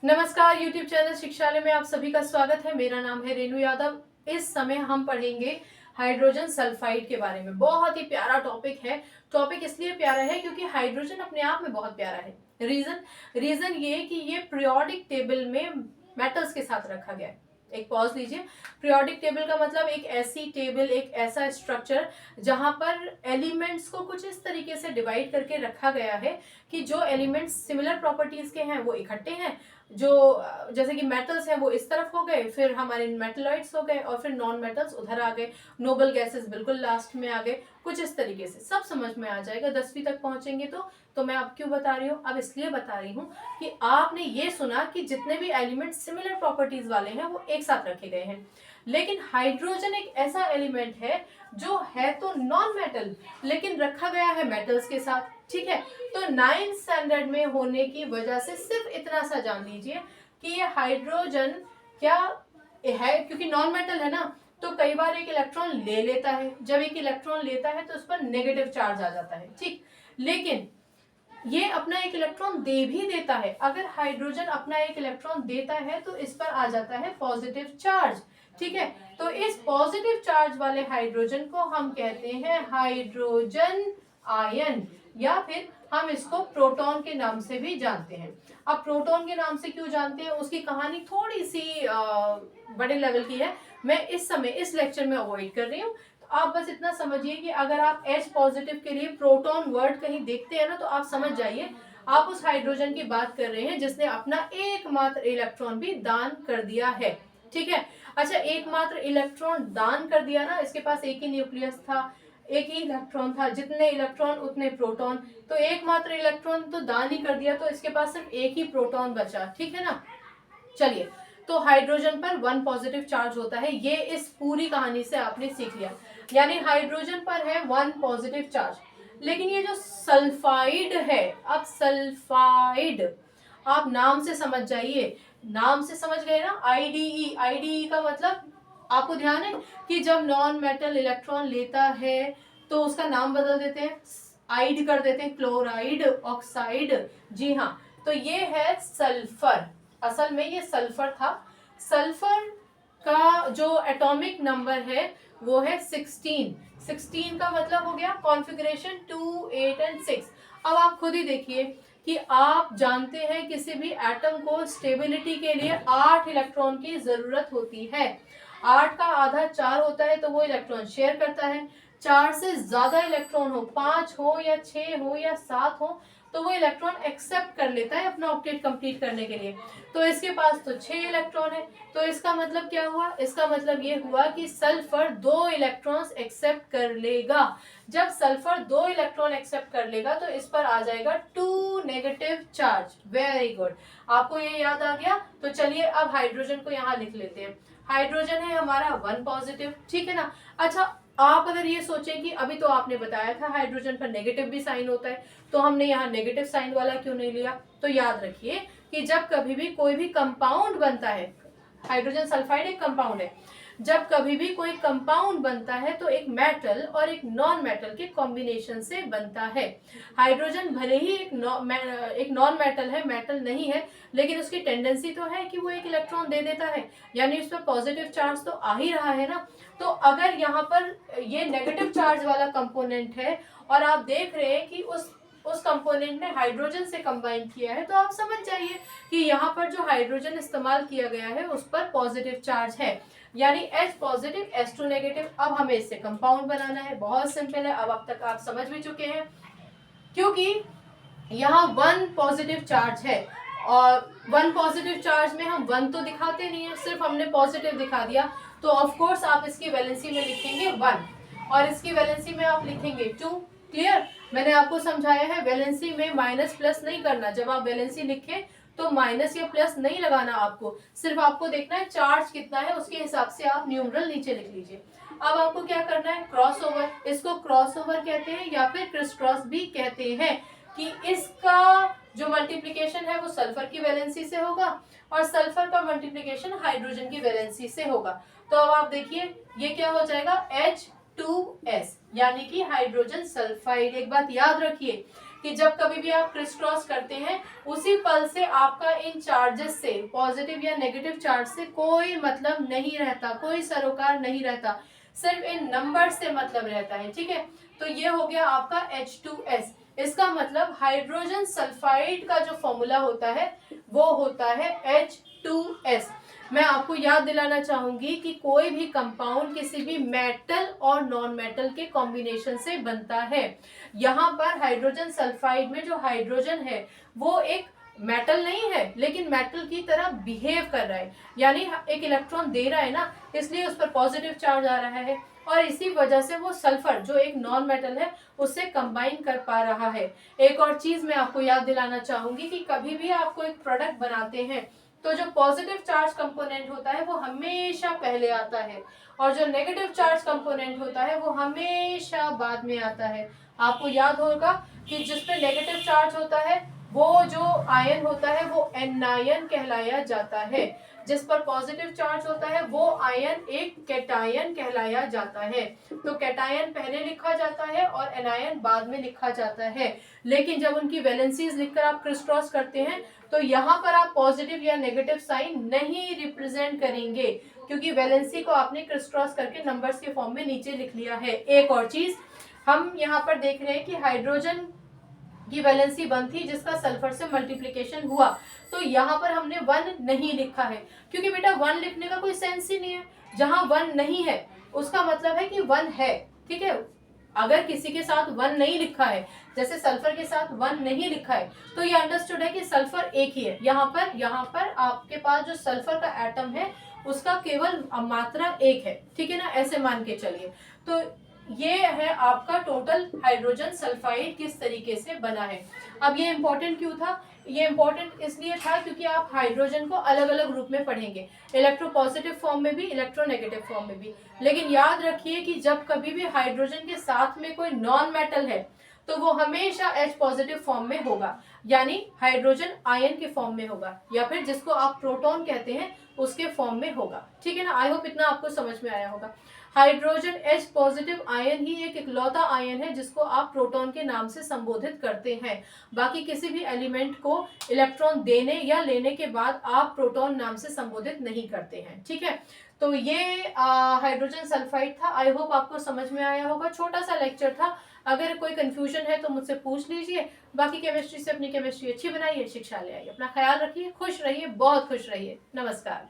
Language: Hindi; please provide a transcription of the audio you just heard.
नमस्कार, YouTube चैनल शिक्षालय में आप सभी का स्वागत है। मेरा नाम है रेणु यादव। इस समय हम पढ़ेंगे हाइड्रोजन सल्फाइड के बारे में। बहुत ही प्यारा टॉपिक है। टॉपिक इसलिए प्यारा है क्योंकि हाइड्रोजन अपने आप में बहुत प्यारा है। रीजन ये कि ये पीरियोडिक टेबल में मेटल्स के साथ रखा गया है। एक पॉज लीजिए। पीरियोडिक टेबल का मतलब एक ऐसी टेबल, एक ऐसा स्ट्रक्चर जहां पर एलिमेंट्स को कुछ इस तरीके से डिवाइड करके रखा गया है कि जो एलिमेंट्स सिमिलर प्रॉपर्टीज के हैं वो इकट्ठे हैं, जो जैसे कि मेटल्स हैं वो इस तरफ हो गए, फिर हमारे मेटलॉइड्स हो गए और फिर नॉन मेटल्स उधर आ गए, नोबल गैसेस बिल्कुल लास्ट में आ गए। कुछ इस तरीके से सब समझ में आ जाएगा 10वीं तक पहुंचेंगे तो मैं अब क्यों बता रही हूँ, अब इसलिए बता रही हूँ कि आपने ये सुना कि जितने भी एलिमेंट सिमिलर प्रॉपर्टीज वाले हैं वो एक साथ रखे गए हैं, लेकिन हाइड्रोजन एक ऐसा एलिमेंट है जो है तो नॉन मेटल लेकिन रखा गया है मेटल्स के साथ। ठीक है, तो 9th स्टैंडर्ड में होने की वजह से सिर्फ इतना सा जान लीजिए कि ये हाइड्रोजन क्या है, क्योंकि नॉन मेटल है ना, तो कई बार एक इलेक्ट्रॉन ले लेता है। जब एक इलेक्ट्रॉन लेता है तो उस पर नेगेटिव चार्ज आ जाता है। ठीक, लेकिन ये अपना एक इलेक्ट्रॉन दे भी देता है। अगर हाइड्रोजन अपना एक इलेक्ट्रॉन देता है तो इस पर आ जाता है पॉजिटिव चार्ज। ठीक है, तो इस पॉजिटिव चार्ज वाले हाइड्रोजन को हम कहते हैं हाइड्रोजन आयन, या फिर हम इसको प्रोटॉन के नाम से भी जानते हैं। अब प्रोटॉन के नाम से क्यों जानते हैं, उसकी कहानी थोड़ी सी बड़े लेवल की है, मैं इस समय इस लेक्चर में अवॉइड कर रही हूँ। आप बस इतना समझिए कि अगर आप H पॉजिटिव के लिए प्रोटॉन वर्ड कहीं देखते हैं ना, तो आप समझ जाइए आप उस हाइड्रोजन की बात कर रहे हैं जिसने अपना एकमात्र इलेक्ट्रॉन भी दान कर दिया है। ठीक है, अच्छा, एकमात्र इलेक्ट्रॉन दान कर दिया ना, इसके पास एक ही न्यूक्लियस था, एक ही इलेक्ट्रॉन था, जितने इलेक्ट्रॉन उतने प्रोटॉन, तो एकमात्र इलेक्ट्रॉन तो दान ही कर दिया, तो इसके पास सिर्फ एक ही प्रोटॉन बचा। ठीक है ना, चलिए, तो हाइड्रोजन पर 1 पॉजिटिव चार्ज होता है, ये इस पूरी कहानी से आपने सीख लिया, यानी हाइड्रोजन पर है 1 पॉजिटिव चार्ज। लेकिन ये जो सल्फाइड है, अब सल्फाइड आप नाम से समझ जाइए, नाम से समझ गए ना, आईडीई, आईडीई का मतलब आपको ध्यान है कि जब नॉन मेटल इलेक्ट्रॉन लेता है तो उसका नाम बदल देते हैं, आइड कर देते हैं, क्लोराइड, ऑक्साइड। जी हाँ, तो ये है सल्फर। असल में ये सल्फर था। सल्फर का जो एटॉमिक नंबर है वो है 16। 16 का मतलब हो गया कॉन्फ़िगरेशन 2, 8 एंड 6। अब आप खुद ही देखिए कि आप जानते हैं किसी भी एटम को स्टेबिलिटी के लिए 8 इलेक्ट्रॉन की जरूरत होती है। 8 का आधा 4 होता है तो वो इलेक्ट्रॉन शेयर करता है। 4 से ज्यादा इलेक्ट्रॉन हो, 5 हो या 6 हो या 7 हो, तो वो इलेक्ट्रॉन एक्सेप्ट कर लेता है अपना ऑक्टेट कंप्लीट करने के लिए। तो इसके पास तो 6 इलेक्ट्रॉन है, तो इसका मतलब क्या हुआ, इसका मतलब ये हुआ कि सल्फर 2 इलेक्ट्रॉन्स एक्सेप्ट कर लेगा। जब सल्फर 2 इलेक्ट्रॉन एक्सेप्ट कर लेगा तो इस पर आ जाएगा 2 नेगेटिव चार्ज। वेरी गुड, आपको ये याद आ गया। तो चलिए अब हाइड्रोजन को यहाँ लिख लेते हैं। हाइड्रोजन है हमारा 1 पॉजिटिव, ठीक है ना। अच्छा, आप अगर ये सोचें कि अभी तो आपने बताया था हाइड्रोजन पर नेगेटिव भी साइन होता है, तो हमने यहाँ नेगेटिव साइन वाला क्यों नहीं लिया, तो याद रखिए कि जब कभी भी कोई भी कंपाउंड बनता है, हाइड्रोजन सल्फाइड एक कंपाउंड है, जब कभी भी कोई कंपाउंड बनता है तो एक मेटल और एक नॉन मेटल के कॉम्बिनेशन से बनता है। हाइड्रोजन भले ही एक नॉन मेटल है, मेटल नहीं है, लेकिन उसकी टेंडेंसी तो है कि वो एक इलेक्ट्रॉन दे देता है, यानी उस पर पॉजिटिव चार्ज तो आ ही रहा है ना। तो अगर यहाँ पर ये नेगेटिव चार्ज वाला कंपोनेंट है और आप देख रहे हैं कि उस कंपोनेंट ने हाइड्रोजन से कंबाइन किया है, तो आप समझ जाइए कि यहाँ पर जो हाइड्रोजन इस्तेमाल किया गया है उस पर पॉजिटिव चार्ज है, यानी H पॉजिटिव H2 नेगेटिव। अब हमें इससे कंपाउंड बनाना है, बहुत सिंपल है, अब तक आप समझ भी चुके हैं, क्योंकि यहाँ 1 पॉजिटिव चार्ज है और 1 पॉजिटिव चार्ज में हम 1 तो दिखाते नहीं है, सिर्फ हमने पॉजिटिव दिखा दिया, तो ऑफ कोर्स आप इसकी वैलेंसी में लिखेंगे 1 और इसकी वैलेंसी में आप लिखेंगे 2। क्लियर, मैंने आपको समझाया है वैलेंसी में माइनस प्लस नहीं करना, जब आप वैलेंसी लिखें तो माइनस या प्लस नहीं लगाना, आपको सिर्फ आपको देखना है चार्ज कितना है, उसके हिसाब से आप न्यूमरल नीचे लिख लीजिए। अब आपको क्या करना है, क्रॉस ओवर, इसको क्रॉस ओवर कहते हैं या फिर क्रिस क्रॉस भी कहते हैं, कि इसका जो मल्टीप्लिकेशन है वो सल्फर की वैलेंसी से होगा और सल्फर का मल्टीप्लिकेशन हाइड्रोजन की वैलेंसी से होगा। तो अब आप देखिए ये क्या हो जाएगा, H2S, यानी कि हाइड्रोजन सल्फाइड। एक बात याद रखिए कि कि जब कभी भी आप क्रिस क्रॉस करते हैं उसी पल से आपका इन चार्जेस से, पॉजिटिव या नेगेटिव चार्ज से कोई मतलब नहीं रहता, कोई सरोकार नहीं रहता, सिर्फ इन नंबर से मतलब रहता है। ठीक है, तो ये हो गया आपका H2S। इसका मतलब हाइड्रोजन सल्फाइड का जो फॉर्मूला होता है वो होता है H2S। मैं आपको याद दिलाना चाहूंगी कि कोई भी कंपाउंड किसी भी मेटल और नॉन मेटल के कॉम्बिनेशन से बनता है। यहाँ पर हाइड्रोजन सल्फाइड में जो हाइड्रोजन है वो एक मेटल नहीं है, लेकिन मेटल की तरह बिहेव कर रहा है, यानी एक इलेक्ट्रॉन दे रहा है ना, इसलिए उस पर पॉजिटिव चार्ज आ रहा है, और इसी वजह से वो सल्फर जो एक नॉन मेटल है उससे कंबाइन कर पा रहा है। एक और चीज मैं आपको याद दिलाना चाहूंगी कि कभी भी आपको एक प्रोडक्ट बनाते हैं तो जो पॉजिटिव चार्ज कंपोनेंट होता है वो हमेशा पहले आता है, और जो नेगेटिव चार्ज कंपोनेंट होता है वो हमेशा बाद में आता है। आपको याद होगा कि जिस पे नेगेटिव चार्ज होता है वो जो आयन होता है वो एनायन कहलाया जाता है, जिस पर पॉजिटिव चार्ज होता है वो आयन एक कैटायन कहलाया जाता है। तो कैटायन पहले लिखा जाता है और एनायन बाद में लिखा जाता है, लेकिन जब उनकी वैलेंसीज लिखकर आप क्रिस क्रॉस करते हैं तो यहाँ पर आप पॉजिटिव या नेगेटिव साइन नहीं रिप्रेजेंट करेंगे, क्योंकि वैलेंसी को आपने क्रिस क्रॉस करके नंबर्स के फॉर्म में नीचे लिख लिया है। एक और चीज हम यहाँ पर देख रहे हैं कि हाइड्रोजन की वैलेंसी 1 थी जिसका सल्फर से मल्टीप्लिकेशन हुआ, तो यहाँ पर हमने 1 नहीं लिखा है, क्योंकि बेटा 1 लिखने का कोई सेंस ही नहीं है। जहां 1 नहीं है उसका मतलब है कि 1 है। ठीक है, अगर किसी के साथ 1 नहीं लिखा है, जैसे सल्फर के साथ 1 नहीं लिखा है, तो ये अंडरस्टूड है कि सल्फर एक ही है। यहाँ पर आपके पास जो सल्फर का एटम है उसका केवल मात्रा 1 है। ठीक है ना, ऐसे मान के चलिए। तो ये है आपका टोटल हाइड्रोजन सल्फाइड किस तरीके से बना है। अब ये इंपॉर्टेंट क्यों था? ये इंपॉर्टेंट इसलिए था क्योंकि आप हाइड्रोजन को अलग अलग रूप में पढ़ेंगे, इलेक्ट्रोपॉजिटिव फॉर्म में भी, इलेक्ट्रोनेगेटिव फॉर्म में भी। लेकिन याद रखिए कि जब कभी भी हाइड्रोजन के साथ में कोई नॉन मेटल है तो वो हमेशा H पॉजिटिव फॉर्म में होगा, यानी हाइड्रोजन आयन के फॉर्म में होगा, या फिर जिसको आप प्रोटॉन कहते हैं उसके फॉर्म में होगा। ठीक है ना, आई होप इतना आपको समझ में आया होगा। हाइड्रोजन H पॉजिटिव आयन ही एक इकलौता आयन है जिसको आप प्रोटॉन के नाम से संबोधित करते हैं। बाकी किसी भी एलिमेंट को इलेक्ट्रॉन देने या लेने के बाद आप प्रोटॉन नाम से संबोधित नहीं करते हैं। ठीक है, तो ये हाइड्रोजन सल्फाइड था। आई होप आपको समझ में आया होगा। छोटा सा लेक्चर था, अगर कोई कंफ्यूजन है तो मुझसे पूछ लीजिए। बाकी केमिस्ट्री से अपनी केमिस्ट्री अच्छी बनाइए, शिक्षा ले आइए। अपना ख्याल रखिए, खुश रहिए, बहुत खुश रहिए। नमस्कार।